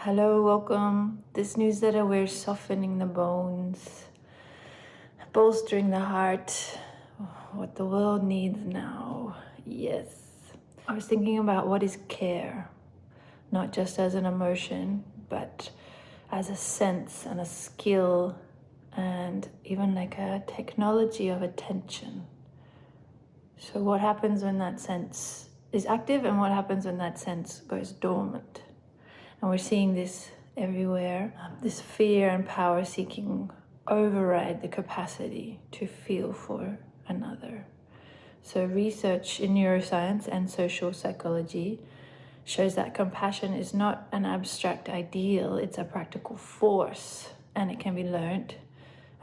Hello, welcome. This newsletter, we're softening the bones, bolstering the heart, what the world needs now. Yes. I was thinking about what is care, not just as an emotion, but as a sense and a skill and even like a technology of attention. So what happens when that sense is active and what happens when that sense goes dormant? And we're seeing this everywhere. This fear and power seeking override the capacity to feel for another. So research in neuroscience and social psychology shows that compassion is not an abstract ideal, it's a practical force, and it can be learned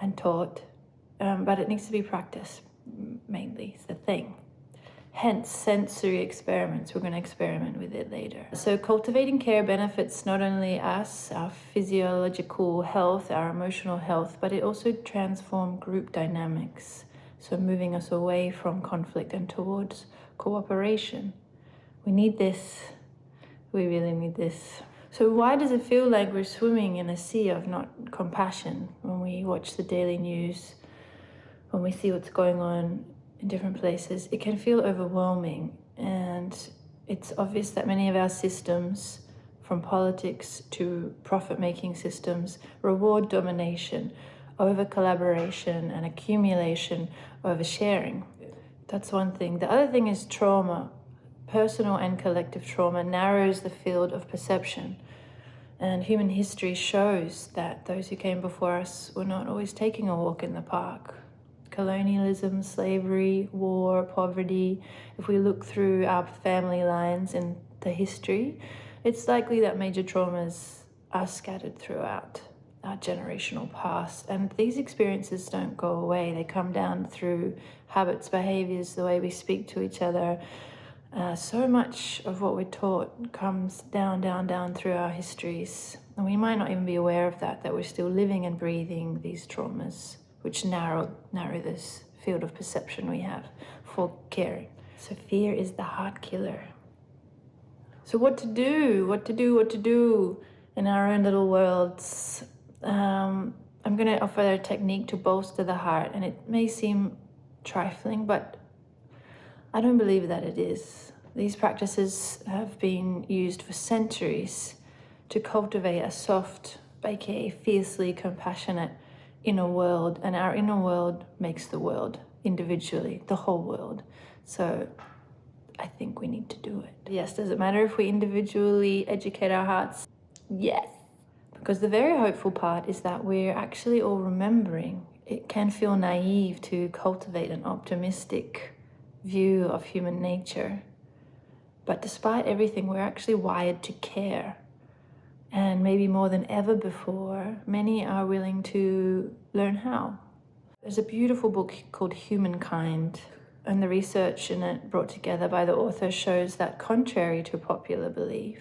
and taught, but it needs to be practiced mainly, is the thing. Hence, sensory experiments. We're going to experiment with it later. So cultivating care benefits not only us, our physiological health, our emotional health, but it also transforms group dynamics. So moving us away from conflict and towards cooperation. We need this. We really need this. So why does it feel like we're swimming in a sea of not compassion when we watch the daily news, when we see what's going on in different places? It can feel overwhelming, and it's obvious that many of our systems, from politics to profit-making systems, reward domination over collaboration and accumulation over sharing. That's one thing. The other thing is trauma. Personal and collective trauma narrows the field of perception, and human history shows that those who came before us were not always taking a walk in the park. Colonialism, slavery, war, poverty. If we look through our family lines in the history, it's likely that major traumas are scattered throughout our generational past. And these experiences don't go away. They come down through habits, behaviors, the way we speak to each other. So much of what we're taught comes down through our histories. And we might not even be aware of that we're still living and breathing these traumas, which narrow this field of perception we have for caring. So fear is the heart killer. So what to do in our own little worlds? I'm going to offer a technique to bolster the heart, and it may seem trifling, but I don't believe that it is. These practices have been used for centuries to cultivate a soft, aka fiercely compassionate inner world, and our inner world makes the world individually, the whole world. So I think we need to do it. Yes, does it matter if we individually educate our hearts? Yes. Because the very hopeful part is that we're actually all remembering. It can feel naive to cultivate an optimistic view of human nature. But despite everything, we're actually wired to care. And maybe more than ever before, many are willing to learn how. There's a beautiful book called Humankind, and the research in it brought together by the author shows that contrary to popular belief,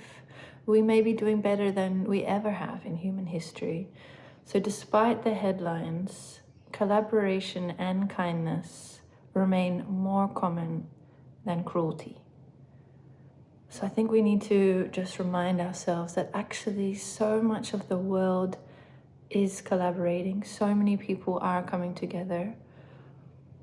we may be doing better than we ever have in human history. So despite the headlines, collaboration and kindness remain more common than cruelty. So I think we need to just remind ourselves that actually so much of the world is collaborating. So many people are coming together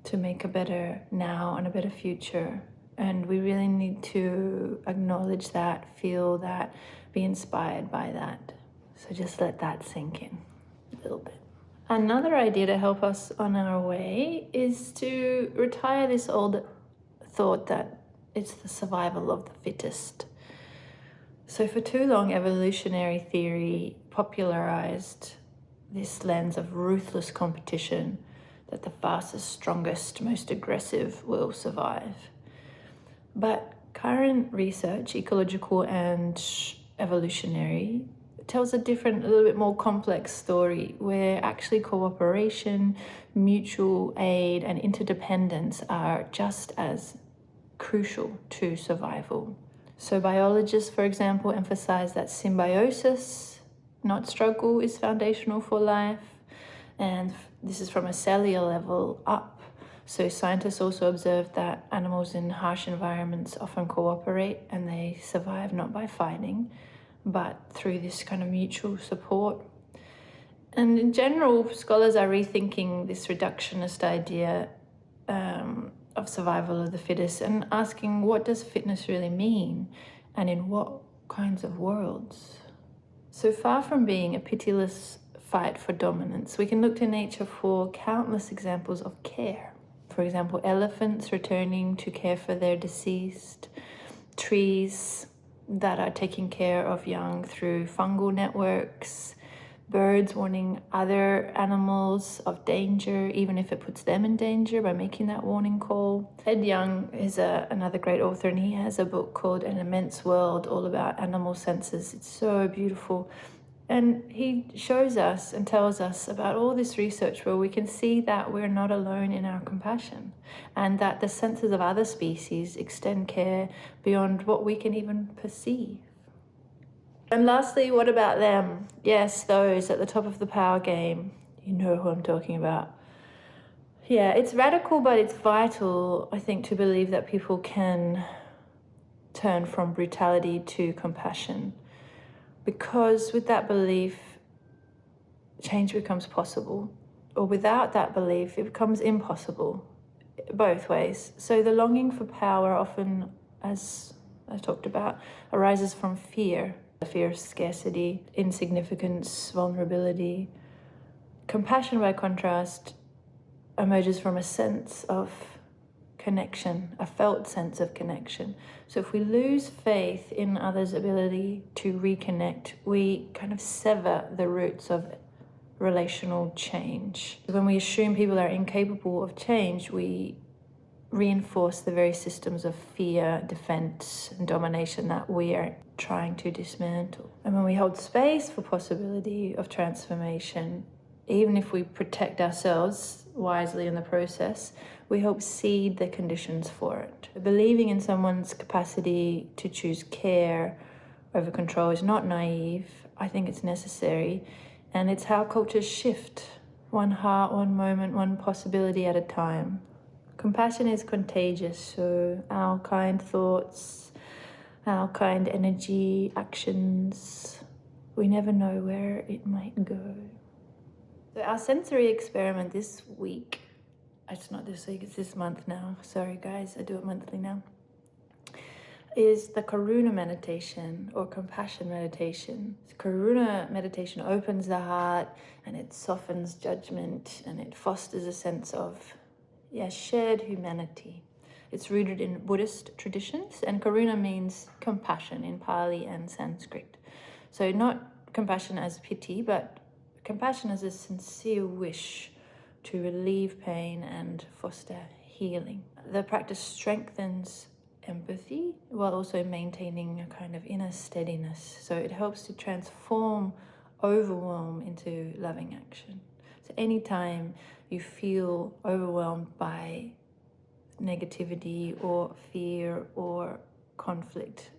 to make a better now and a better future. And we really need to acknowledge that, feel that, be inspired by that. So just let that sink in a little bit. Another idea to help us on our way is to retire this old thought that it's the survival of the fittest. So for too long, evolutionary theory popularized this lens of ruthless competition, that the fastest, strongest, most aggressive will survive. But current research, ecological and evolutionary, tells a different, a little bit more complex story where actually cooperation, mutual aid, and interdependence are just as crucial to survival. So biologists, for example, emphasize that symbiosis, not struggle, is foundational for life. And this is from a cellular level up. So scientists also observed that animals in harsh environments often cooperate and they survive not by fighting, but through this kind of mutual support. And in general, scholars are rethinking this reductionist idea of survival of the fittest and asking, what does fitness really mean, and in what kinds of worlds? So far from being a pitiless fight for dominance, we can look to nature for countless examples of care. For example, elephants returning to care for their deceased, trees that are taking care of young through fungal networks, birds warning other animals of danger, even if it puts them in danger by making that warning call. Ed Young is another great author, and he has a book called An Immense World, all about animal senses. It's so beautiful. And he shows us and tells us about all this research where we can see that we're not alone in our compassion, and that the senses of other species extend care beyond what we can even perceive. And lastly, what about them? Yes, those at the top of the power game. You know who I'm talking about. Yeah, it's radical, but it's vital, I think, to believe that people can turn from brutality to compassion. Because with that belief, change becomes possible. Or without that belief, it becomes impossible. Both ways. So the longing for power often, as I talked about, arises from fear. The fear of scarcity, insignificance, vulnerability. Compassion, by contrast, emerges from a sense of connection, a felt sense of connection. So if we lose faith in others' ability to reconnect, we kind of sever the roots of relational change. When we assume people are incapable of change, we reinforce the very systems of fear, defense, and domination that we are trying to dismantle. And when we hold space for possibility of transformation, even if we protect ourselves wisely in the process, we help seed the conditions for it. Believing in someone's capacity to choose care over control is not naive. I think it's necessary. And it's how cultures shift, one heart, one moment, one possibility at a time. Compassion is contagious, so our kind thoughts, our kind energy, actions, we never know where it might go. So our sensory experiment this week, it's not this week, it's this month now. Sorry guys, I do it monthly now. Is the karuna meditation or compassion meditation. Karuna meditation opens the heart and it softens judgment and it fosters a sense of shared humanity. It's rooted in Buddhist traditions, and karuna means compassion in Pali and Sanskrit. So not compassion as pity, but compassion as a sincere wish to relieve pain and foster healing. The practice strengthens empathy while also maintaining a kind of inner steadiness. So it helps to transform overwhelm into loving action. So anytime you feel overwhelmed by negativity or fear or conflict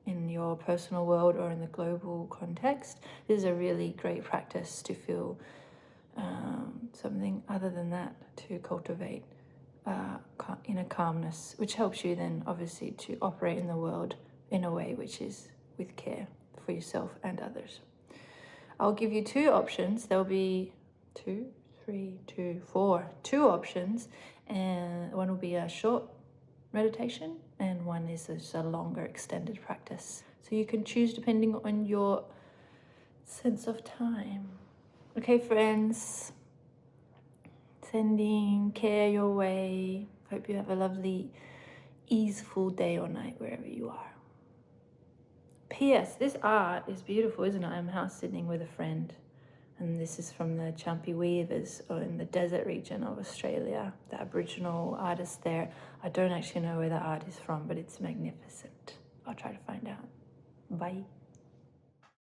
in your personal world or in the global context, this is a really great practice to feel something other than that, to cultivate inner calmness, which helps you then obviously to operate in the world in a way which is with care for yourself and others. I'll give you two options. There'll be two options, and one will be a short meditation and one is a longer extended practice. So you can choose depending on your sense of time. Okay, friends, sending care your way. Hope you have a lovely, easeful day or night wherever you are. P.S. This art is beautiful, isn't it? I'm house sitting with a friend, and this is from the Champi Weavers in the desert region of Australia, the Aboriginal artist there. I don't actually know where the art is from, but it's magnificent. I'll try to find out. Bye.